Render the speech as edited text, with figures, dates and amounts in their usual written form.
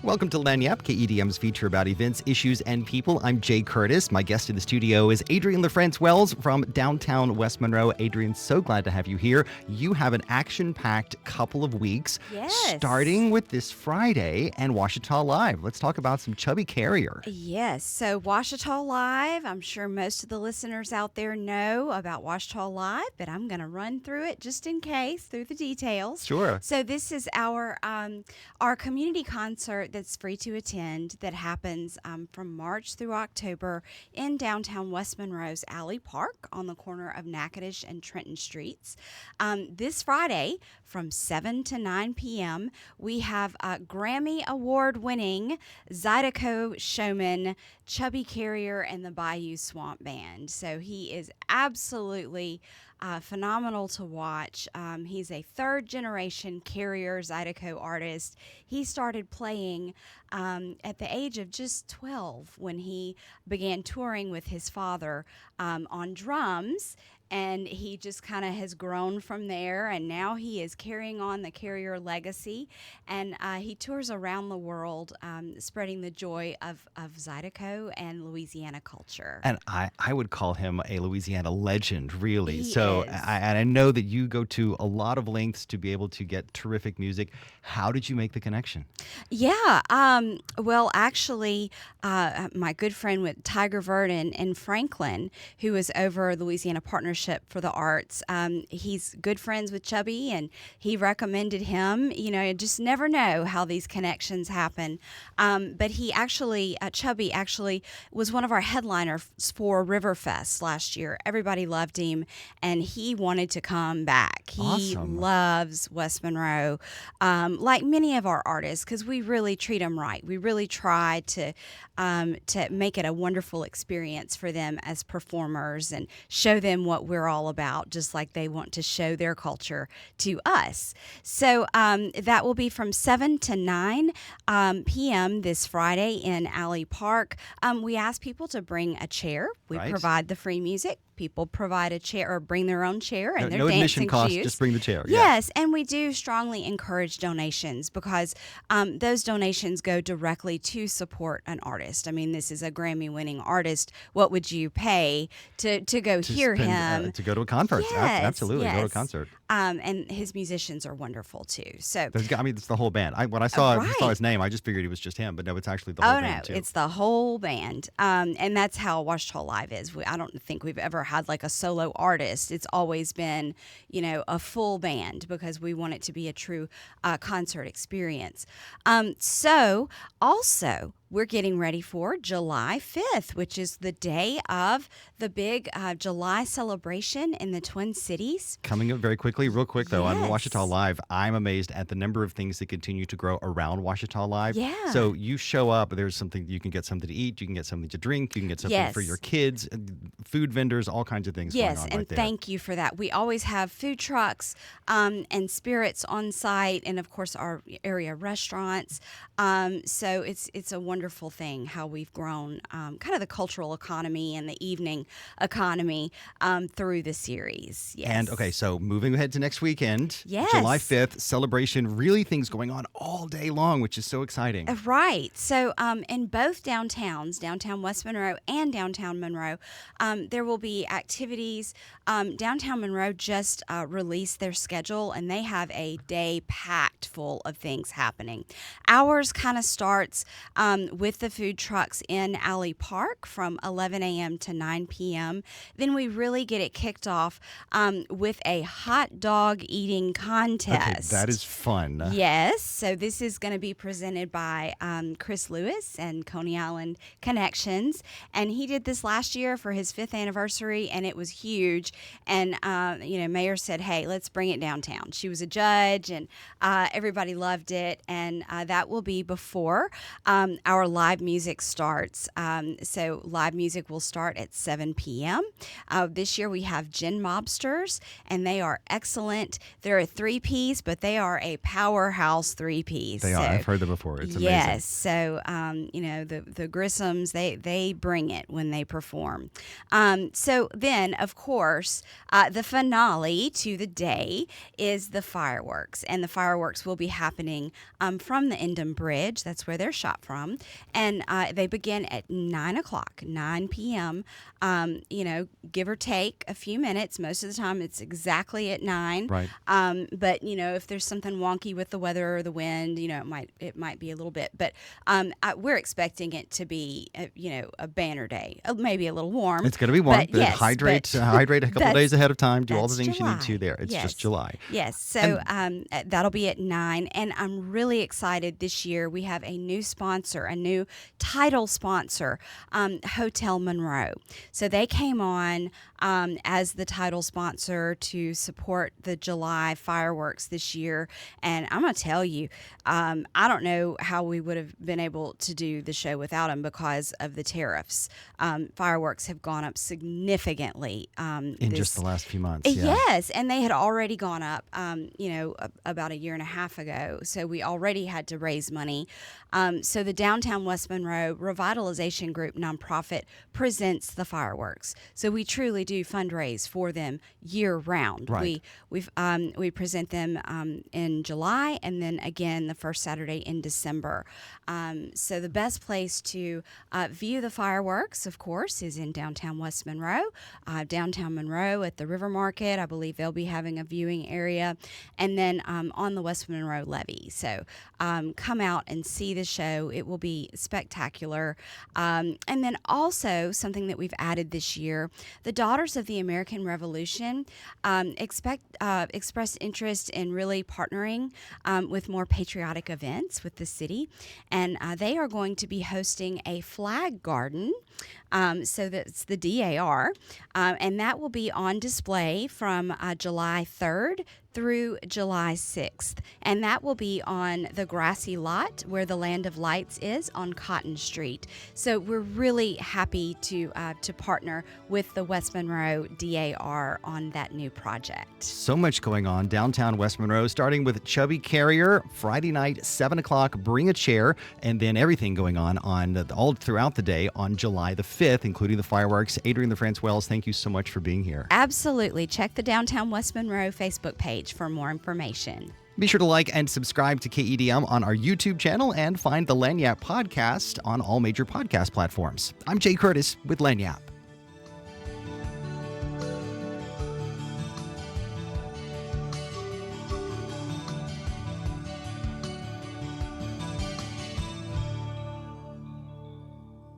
Welcome to Lagniappe, KEDM's feature about events, issues, and people. I'm Jay Curtis. My guest in the studio is Adrienne LaFrance-Wells from Downtown West Monroe. Adrienne, so glad to have you here. You have an action-packed couple of weeks, starting with this Friday and Ouachita Live. Let's talk about some Chubby Carrier. Yes, so Ouachita Live, I'm sure most of the listeners out there know about Ouachita Live, but I'm going to run through it just in case, through the details. Sure. So this is our community concert that's free to attend that happens from March through October in downtown West Monroe's Alley Park on the corner of Natchitoches and Trenton Streets. This Friday from 7 to 9 p.m., we have Grammy Award-winning Zydeco showman Chubby Carrier and the Bayou Swamp Band. So he is absolutely phenomenal to watch. He's a third-generation Carrier Zydeco artist. He started playing at the age of just 12 when he began touring with his father on drums. And he just kind of has grown from there, and now he is carrying on the Carrier legacy, and he tours around the world spreading the joy of Zydeco and Louisiana culture. And I would call him a Louisiana legend, really. He so, is. And I know that you go to a lot of lengths to be able to get terrific music. How did you make the connection? Yeah, well, actually, my good friend with Tiger Verdon in Franklin, who is over Louisiana Partnership for the Arts, he's good friends with Chubby, and he recommended him. You know, you just never know how these connections happen. But he actually, Chubby actually was one of our headliners for Riverfest last year. Everybody loved him, and he wanted to come back. He Awesome. loves West Monroe, like many of our artists, because we really treat them right. We really try to make it a wonderful experience for them as performers and show them what we're all about, just like they want to show their culture to us. So that will be from 7 to 9 p.m. this Friday in Alley Park. We ask people to bring a chair. We provide the free music. People provide a chair or bring their own chair and their no dancing admission cost, shoes. just bring the chair. Yes, and we do strongly encourage donations because those donations go directly to support an artist. I mean, this is a Grammy-winning artist. What would you pay to go hear him? To go to a concert. Yes, Absolutely, yes. go to a concert. And his musicians are wonderful too. So It's the whole band. When I saw his name, I just figured it was just him, but no, it's actually the whole band too. It's the whole band. And that's how Ouachita Live is. I don't think we've ever had like a solo artist. It's always been, a full band because we want it to be a true concert experience. So also, we're getting ready for July 5th, which is the day of the big July celebration in the Twin Cities. Coming up very quickly, real quick though, on Yes. Ouachita Live, I'm amazed at the number of things that continue to grow around Ouachita Live. Yeah. So you show up, there's something, you can get something to eat, you can get something to drink, you can get something for your kids, food vendors, all kinds of things going on Yes, right and there. thank you for that. We always have food trucks and spirits on site, and of course our area restaurants. So it's a wonderful thing how we've grown kind of the cultural economy and the evening economy through the series. Yes. And okay, so moving ahead to next weekend, Yes. July 5th, celebration, really things going on all day long, which is so exciting. Right. So in both downtowns, downtown West Monroe and downtown Monroe, there will be activities. Downtown Monroe just released their schedule, and they have a day packed full of things happening. Ours kind of starts with the food trucks in Alley Park from 11 a.m. to 9 p.m. Then we really get it kicked off with a hot dog eating contest. Okay, that is fun. Yes. So this is going to be presented by Chris Lewis and Coney Island Connections. And he did this last year for his 5th anniversary, and it was huge. And, Mayor said, hey, let's bring it downtown. She was a judge, and everybody loved it. And that will be before our our live music starts. So live music will start at 7 p.m. This year we have Gin Mobsters, and they are excellent. They're a three-piece, but they are a powerhouse three-piece. They are. I've heard them before. It's amazing. Yes. So, the Grissams, they bring it when they perform. So then, of course, the finale to the day is the fireworks. And the fireworks will be happening from the Endom Bridge. That's where they're shot from. And they begin at 9 o'clock, 9 p.m., give or take a few minutes. Most of the time, it's exactly at 9. Right. But, if there's something wonky with the weather or the wind, it might be a little bit. But we're expecting it to be, a banner day, maybe a little warm. It's going to be warm. But yes, hydrate a couple of days ahead of time. Do all the things July. you need to there. It's just July. Yes. So that'll be at 9. And I'm really excited this year. We have a new sponsor, a new title sponsor, Hotel Monroe. So they came on as the title sponsor to support the July fireworks this year. And I'm going to tell you, I don't know how we would have been able to do the show without them because of the tariffs. Fireworks have gone up significantly. In just the last few months. Yes, and they had already gone up, about a year and a half ago. So we already had to raise money. So the Downtown West Monroe Revitalization Group nonprofit presents the fireworks. So we truly do fundraise for them year round. Right. We present them in July, and then again the first Saturday in December. So the best place to view the fireworks, of course, is in Downtown West Monroe. Downtown Monroe at the River Market, I believe they'll be having a viewing area, and then on the West Monroe Levee. So come out and see the show. It will be spectacular. And then also something that we've added this year, the Daughters of the American Revolution expressed interest in really partnering with more patriotic events with the city. And they are going to be hosting a flag garden. So that's the DAR. And that will be on display from July 3rd through July 6th. And that will be on the grassy lot where the Land of Lights is on Cotton Street. So we're really happy to partner with the West Monroe DAR on that new project. So much going on downtown West Monroe, starting with Chubby Carrier, Friday night, 7 o'clock, bring a chair, and then everything going on all throughout the day on July the 5th, including the fireworks. Adrienne LaFrance-Wells, thank you so much for being here. Absolutely. Check the Downtown West Monroe Facebook page for more information. Be sure to like and subscribe to KEDM on our YouTube channel and find the Lagniappe podcast on all major podcast platforms. I'm Jay Curtis with Lagniappe.